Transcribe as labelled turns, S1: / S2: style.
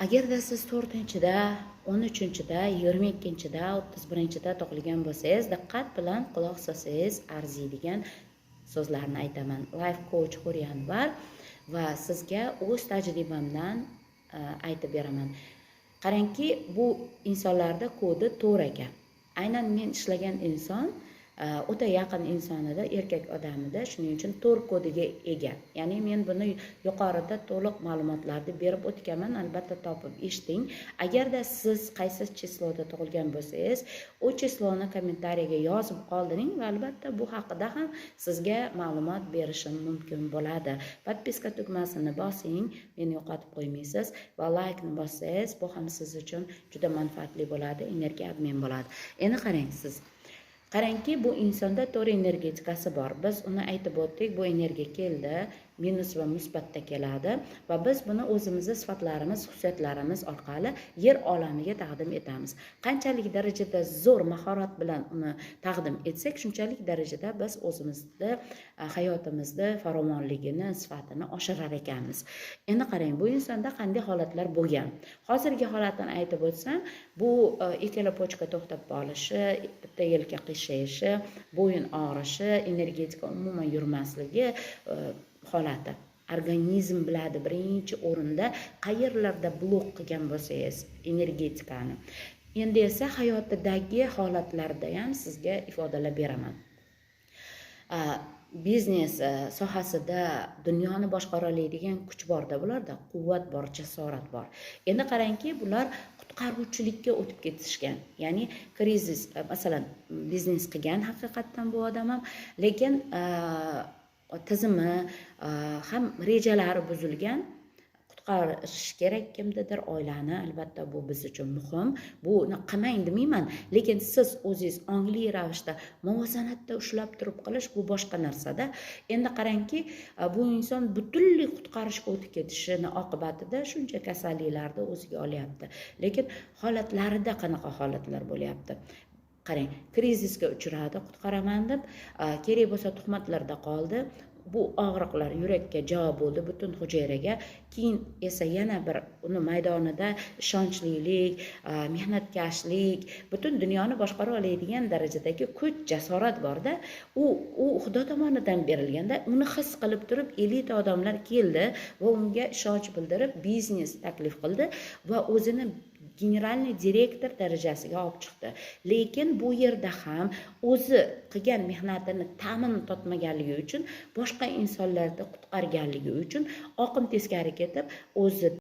S1: Agarda siz 4-da, 13-da, 22-da, 31-da tug'ilgan bo'lsangiz, diqqat bilan quloq solsangiz arziydigan so'zlarni aytaman. Life coach Huriya Anvar va sizga o'z tajribamdan aytib beraman. Qarangki, bu insonlarda kodi 4 ekan. Aynan men ishlagan inson o'ta yaqin insonida, erkak odamida, shuning uchun 4 kodiga ega. Ya'ni men buni yuqorida to'liq ma'lumotlarni berib o'tganman, albatta topib eshiting. Agarda siz qaysi chisloda tug'ilgan bo'lsangiz, o chisloni kommentariyaga yozib qoldiring va albatta bu haqida ham sizga ma'lumot berishim mumkin bo'ladi. Podpiska tugmasini bosing, meni yo'qotib qo'ymaysiz va like-ni bossangiz, bu ham siz uchun juda manfaatli bo'ladi, energiya obmen bo'ladi. Endi qarang siz. Qarangki, bu insonda 4 energetikasi bor. Biz uni aytib o'tdik, bu energiya keldi, minus va musbatda keladi va biz buni o'zimizning sifatlarimiz, xususiyatlarimiz orqali yer olamiga taqdim etamiz. Qanchalik darajada zo'r mahorat bilan uni taqdim etsak, shunchalik darajada biz o'zimizda hayotimizda farovonligini, sifatini oshirar ekanmiz. Endi qarang, bu insonda qanday holatlar bo'lgan? Hozirgi holatini aytib o'tsam, bu ikkala pochka to'xtab qolishi, bitta yelka qiyshayshi, bo'yin og'rishi, energetika umuman yurmasligi holati. Organizm biladi birinchi o'rinda qayerlarda blok qilgan bo'lsangiz energetikani. Endi esa hayotidagi holatlarda ham sizga ifodalab beraman. Biznes sohasida dunyoni boshqara oladigan kuch borda, bularda quvvat bor, jasorat bor. Endi qarangki, bular qutqaruvchilikka o'tib ketishgan. Ya'ni krizis, masalan, biznes qilgan haqiqatdan bu odam ham, lekin tizimi ham rejalari buzilgan. Qutqarish kerak kimdadir oilani, albatta bu biz uchun muhim. Buni qilmang demayman, lekin siz o'zingiz ongli ravishda muvozanatda ushlab turib qilish bu boshqa narsada. Endi qarangki, bu inson butunlay qutqarishga o'tib ketishini oqibatida shuncha kasalliklarni o'ziga olyapti. Lekin holatlarida qanaqa holatlar bo'lyapti? Qarang, krizisga uchradi, qutqaraman deb, kerak bo'lsa tuhmatlarda qoldi. Bu og'riqlar yurakka javob bo'ldi, butun hujayraga. Keyin esa yana bir uni maydonida ishonchlilik, mehnatkashlik, butun dunyoni boshqara oladigan darajadagi kuch, jasorat borda, u Xudo tomonidan berilganda, uni his qilib turib elita odamlar keldi va unga ishonch bildirib biznes taklif qildi va o'zini generalniy direktor darajasiga olib chiqdi. Lekin bu yerda ham o'zi qilgan mehnatini ta'min topmaganligi uchun, boshqa insonlarni qutqarganligi uchun oqim teskari ketib, o'zi